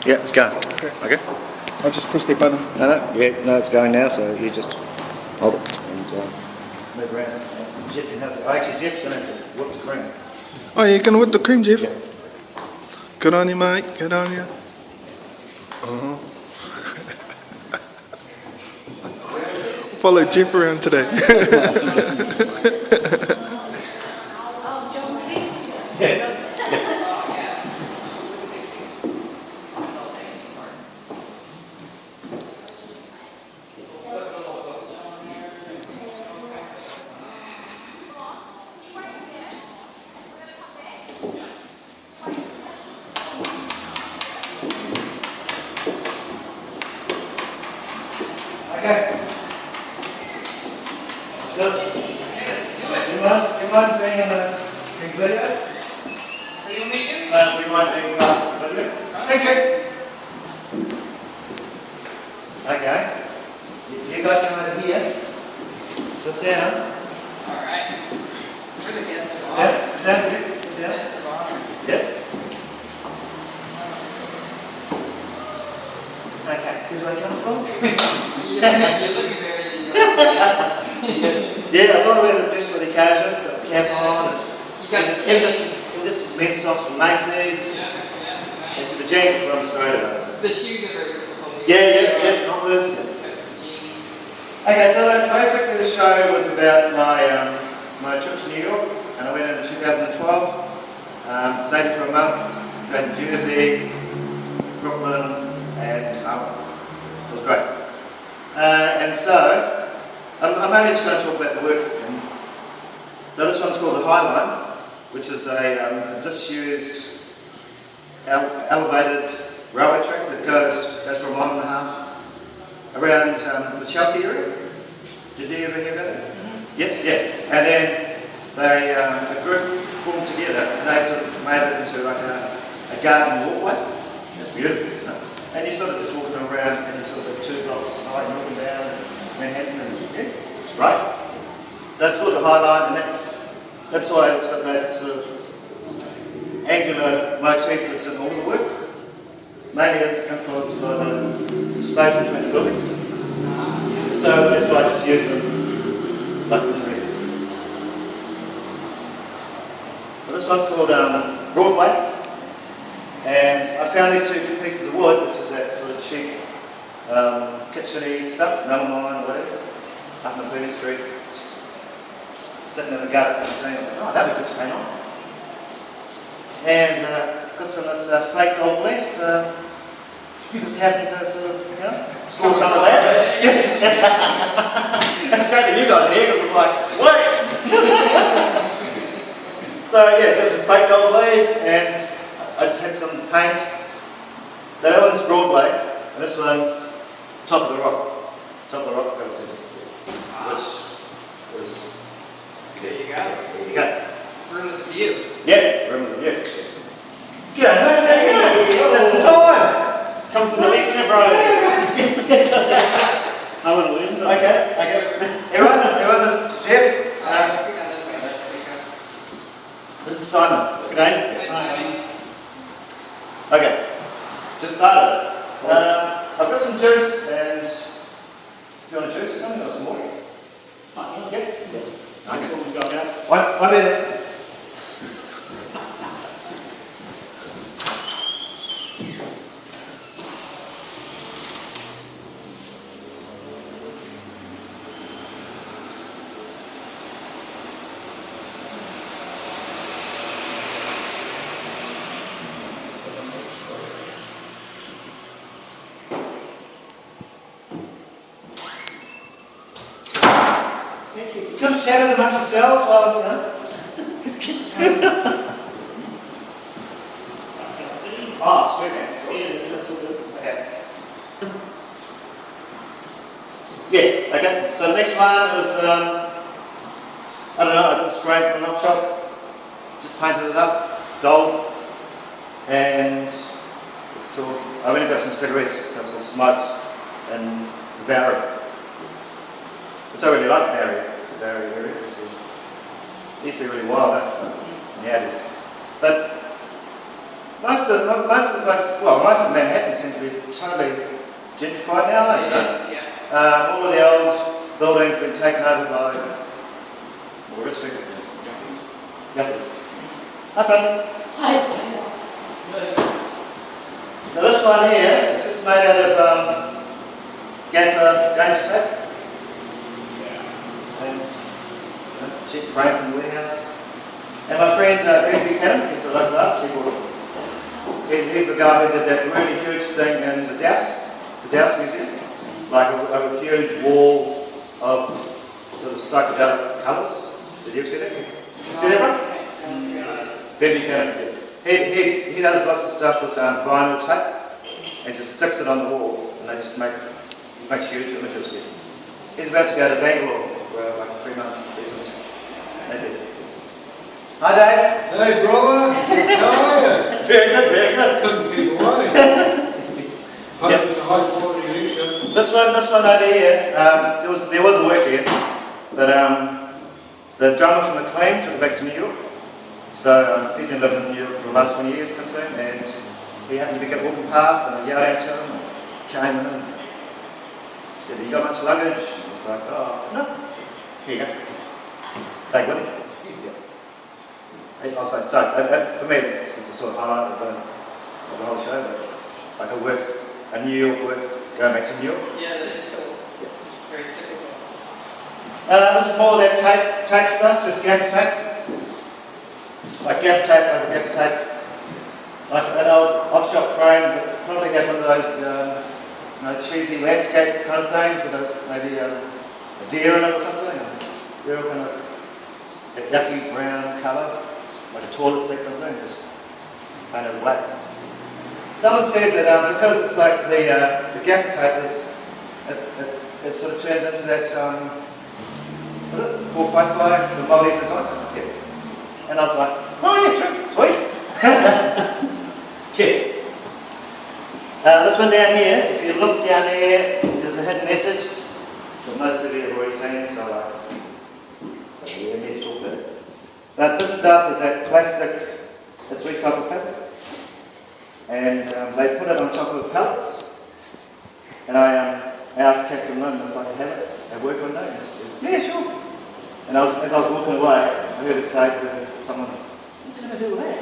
Yeah, it's going. Okay. Okay. I'll just press the button. No, it's going now, so you just hold it and move around. Actually, Jeff's going to have to whip the cream. Oh, you're going to whip the cream, Jeff? Yeah. Good on you, mate. Good on you. Follow Jeff around today. Okay. Good. You mind being in the video? Are you making? We might be video. Thank you. Okay. You guys come over here. Sit down. Alright. We're the guests of honor. Yeah, sit down, Jim. Sit down. Guests of honor. Yeah. Okay, see where I come from? You're looking very enjoyable. Yeah, I thought about it just with the casual, got the cap on, and You got the even just men's socks from Macy's. And so the jacket from Australia. The shoes are very typical. Yeah, Converse. Jeans. Okay, so basically the show was about my trip to New York, and I went in 2012. Stayed for a month, stayed in Jersey, Brooklyn, and it was great. And so, I'm only just going to talk about the work. So this one's called the Highline, which is a disused, elevated railway track that goes for a mile and a half around the Chelsea area. Did you ever hear about it? Mm-hmm. Yeah. And then a group pulled together and they sort of made it into like a garden walkway. It's beautiful, isn't it? And you sort of just walking around and you sort of 2 blocks high and walking down Manhattan and yeah, it's great. So it's called the Highline, and that's why it's got that sort of angular motif that's in all the work. Mainly it's influenced by the space between the buildings. So that's why I just use them like the rest. So this one's called Broadway. And I found these 2 pieces of wood, which is that sort of cheap kitchen-y stuff, melamine or whatever, up on 30th Street, sitting in the gutter kind of thing. I was like, oh, that'd be good to paint on. And got some of this fake gold leaf. Just happened to sort of, score some of that. Yes. It's great to you guys here because it's like, sweet! So yeah, got some fake gold leaf and I just had some paint. So that one's Broadway, and this one's Top of the Rock. Top of the Rock, which is. There you go. There you go. Room with a view. Yeah, room with a view. G'day, mate. That's the time. Come from the lecture, bro. I want to learn something. Okay. Everyone, this is Jeff. This is Simon. G'day. Okay, just started. I've got some juice, and if you want a juice or something, or some water? Yeah. Okay. Almost got out. One minute. Come chat amongst yourselves while Oh, sweet man. Yeah, that's all good. Okay. Yeah, okay. So the next one was, I don't know, I sprayed from the knob shop, just painted it up, gold, and it's called, I've only got some cigarettes, so it's called Smokes, and the Barry. Which I really like Barry. Barry area. It used to be really wild, yeah, it is. But most of Manhattan seems to be totally gentrified now. You know? Yeah. All of the old buildings have been taken over by more rich people. Yuppies. Hi, friends. So this one here is just made out of gaffer danger tape. And cheap frame in the warehouse. And my friend Ben Buchanan, he's a local artist, he's the guy who did that really huge thing in the Douse Museum. Like a huge wall of sort of psychedelic colours. Did you ever see that? See that one? Ben Buchanan. He does lots of stuff with vinyl tape and just sticks it on the wall and they just makes huge images here. He's about to go to Bangalore for like a 3-month business. That's it. Hi Dave. Hey brother, how are you? Very good, very good. Couldn't keep away. Hope it's a high quality leadership. This one over here, there was a work here, but the drummer from the Clean took it back to New York. So he's been living in New York for the last 20 years, kind of thing, and he happened to be walking past and I yelled out to him and came in and said, "Have you got much luggage?" And I was like, "Oh, no." Here you go. Take with you. I was like, stoked. For me, it's the sort of highlight of the whole show, but like a New York work, going back to New York. Yeah, that is cool. It's very cyclical. This is more of that tape stuff, just gaffer tape. Like gaffer tape over gaffer tape. Like an old op-shop frame, but probably had one of those cheesy landscape kind of things with maybe a deer in it or something. And they're all kind of that yucky brown colour, like a toilet seat kind of thing, just painted black. Someone said that because it's like the gaffer tape, it sort of turns into that, was it 455, the molly design? Yeah. And I was like, oh yeah, sweet. Yeah. This one down here, if you look down here, there's a hidden message that most of you have already seen, so yeah, need to talk about it. But this stuff is that plastic, it's recycled plastic. And they put it on top of pallets. And I asked Captain Lynn if I could have it at work one day. And he said, yeah, sure. And as I was walking away, I heard her say to someone, what's he going to do with that?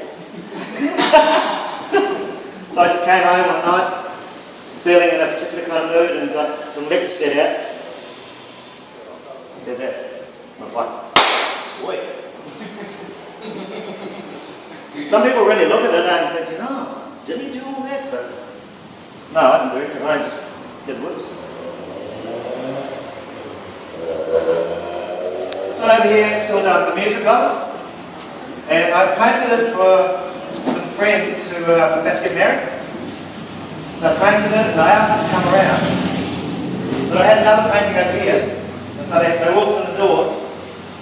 So I just came home one night, feeling in a particular kind of mood, and got some liquor set out. I said that. And I was like, sweet. Some people really look at it and think, did he do all that? But no, I didn't do it. I just did woods. This one over here is called the Music Lovers. And I painted it for some friends who are about to get married. So I painted it and I asked them to come around. But I had another painting over here. And so they walked in the door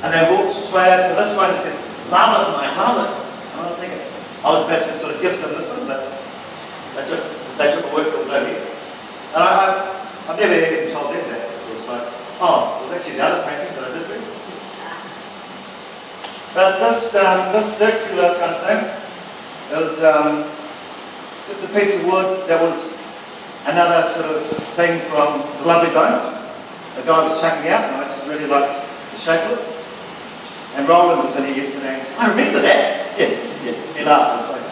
and they walked straight out to this one and said, love it, mate, love it. And I was thinking, I was about to sort of gift them this one, but they took a work that was over here. And I've never even told them that. It was like, oh, it was actually the other painting that I did do. But this circular kind of thing, it was just a piece of wood that was another sort of thing from the Lovely Bones. The guy was chucking out, and I just really liked the shape of it. And Roland was in here yesterday and said, I remember that. Yeah, he laughed. It was like,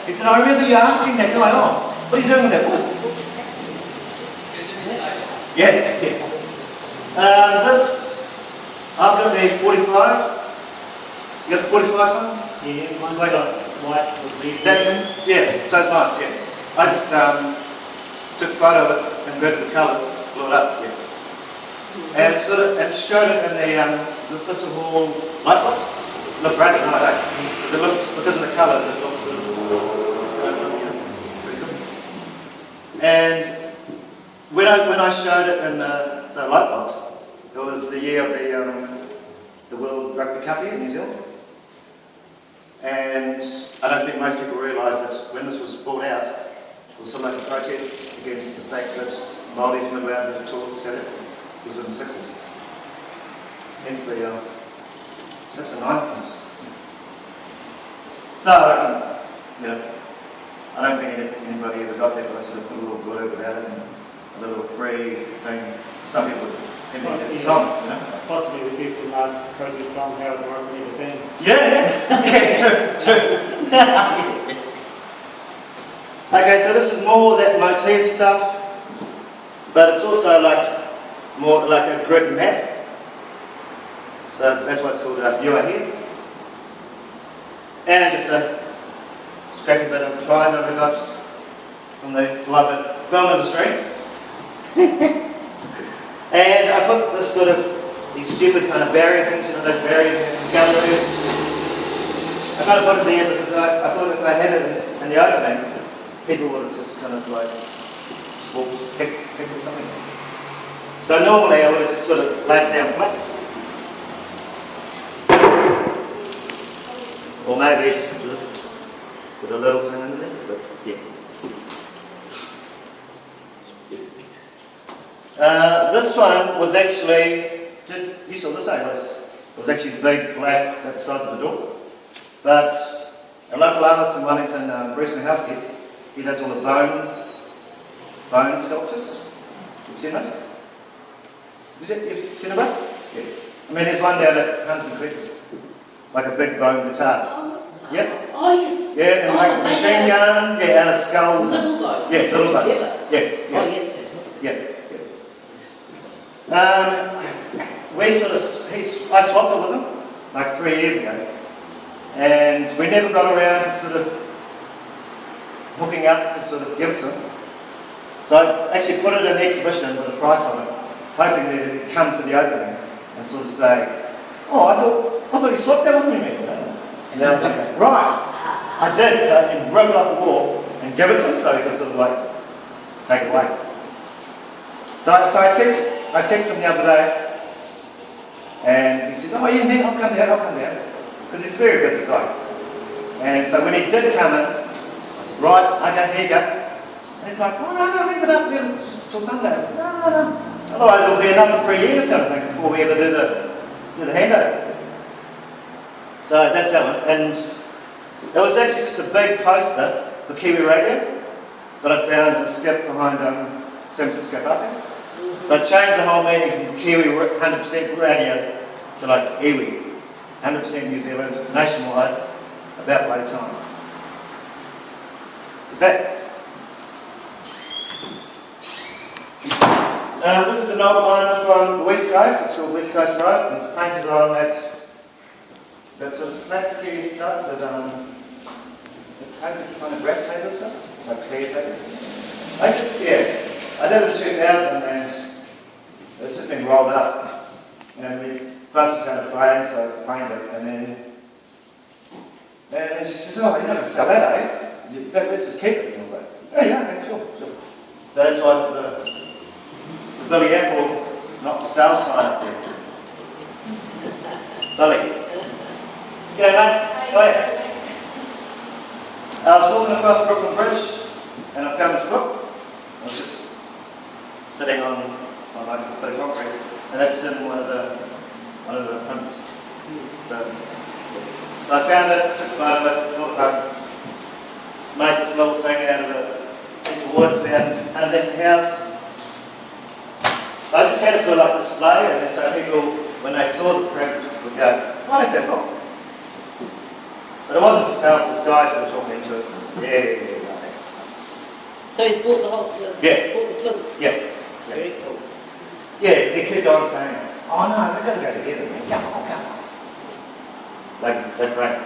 he said, I remember you asking that guy, oh, what are you doing with that wood? Yeah. This, I've got the 45. You got the 45 one? Yeah, one's got white with red. That's it? Yeah, so it's mine, yeah. I just took a photo of it, converted the colours, blew it up, yeah. And showed it in the Thistle Hall light box. Look great at night, eh? It looks, because of the colours, it looks pretty good. And when I showed it in the light box, it was the year of the World Rugby Cup here in New Zealand. And I don't think most people realise that when this was brought out, it was sort of like a protest against the fact that Māoris weren't allowed to talk, etc. It was in the 60s. Hence the 6 and 9. So, you know, I don't think anybody ever got that, but I sort of put a little blurb about it and a little free thing. Some people think it's a song, you know. Possibly the fifth and last project song, How It Works and Everything. Yeah, true. Okay, so this is more that motif stuff, but it's also like more like a grid map. So that's why it's called You Are Here. And just a scrappy bit of pride that I got from the beloved film industry. And I put this sort of, these stupid kind of barrier things, you know, those barriers in galleries. I kind of put it there because I thought if I had it in the opening, people would have just kind of like kick or something. So normally I would have just sort of laid it down flat. Or maybe just put a little thing underneath, but yeah. This one was actually, you saw this, it was actually big, black, at the size of the door. But a local artist in Wellington, Bruce Mahowski, he does all the bone sculptures. You've seen that? You've seen it, bro? Yeah. I mean, there's one down at Hunters and Collectors, like a big bone guitar. Yeah. Oh, yes. Yeah, and like machine gun, yeah, out of skulls. Little bloke. Yeah, little blokes. Yeah. Yeah. Oh, yeah, it's fantastic. Yeah. We sort of, I swapped it with him like 3 years ago, and we never got around to sort of hooking up to sort of give it to him. So I actually put it in the exhibition with a price on it, hoping that he'd come to the opening and sort of say, "Oh, I thought you swapped that with me, mate." And then I was like, "Right, I did." So I can rip it off the wall and give it to him so he could sort of like take it away. So I texted him the other day, and he said, "Oh yeah, I'll come down, because he's a very busy guy." And so when he did come in, I said, "Right, okay, here you go." And he's like, "Oh no, leave it up till Sunday." I said, "No. Otherwise it'll be another 3 years kind of thing before we ever do the handover." So that's that one. And it was actually just a big poster for Kiwi Radio that I found in the skip behind San Francisco Parkhouse. So I changed the whole meaning from Kiwi 100% radio to like iwi, 100% New Zealand, nationwide, about bloody time. Is that? This is an old one from the West Coast. It's called West Coast Road, and it's painted on that sort of plasticky stuff, that plasticky kind of wrap paper stuff, like clear paper. I did it in 2000, and it's just been rolled up. And we found some kind of frame, so I framed it, and then she says, "Oh, you're not going to sell that, eh? Let's just keep it." And I was like, "Oh yeah, okay, sure." So that's why the Billy Apple knocked the sales sign up there. Billy. G'day, mate. Oh yeah. I was walking across Brooklyn Bridge, and I found this book. I was just sitting on like a bit of concrete, and that's in one of the prints. So I found it, took a photo of it, brought it home, made this little thing out of a piece of wood found underneath the house. I just had it for like display, and then so people, when they saw the print, would go, "Oh, that's that book." But it wasn't for sale, this guys that were talking to it. Yeah. So he's bought the whole, bought the plinth. Yeah. Very cool. Yeah, because he kept on saying, "Oh no, they've got to go together, man. Come on. Like great.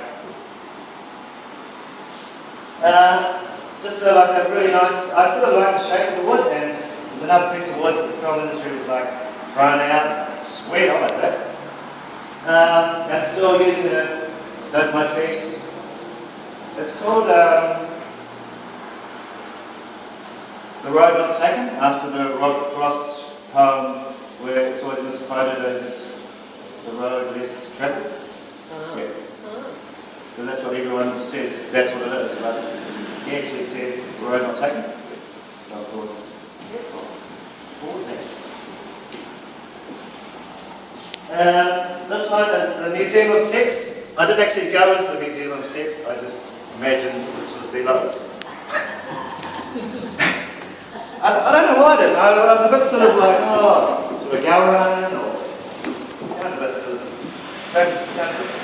Just like a really nice, I sort of like the shape of the wood, and there's another piece of wood that the film industry was like thrown out. Sweet, I like that. And still using those motifs. It's called The Road Not Taken, after the Robert Frost poem, where it's always misquoted as the road less travelled. Yeah. So that's what everyone says, that's what it is, but he actually said the road not taken. So I thought, this one is the Museum of Sex. I didn't actually go into the Museum of Sex, I just imagined it would sort of be like this. I don't know why I did. I was a bit sort of like, oh, sort of going, or sounded a bit sort of, sounded a bit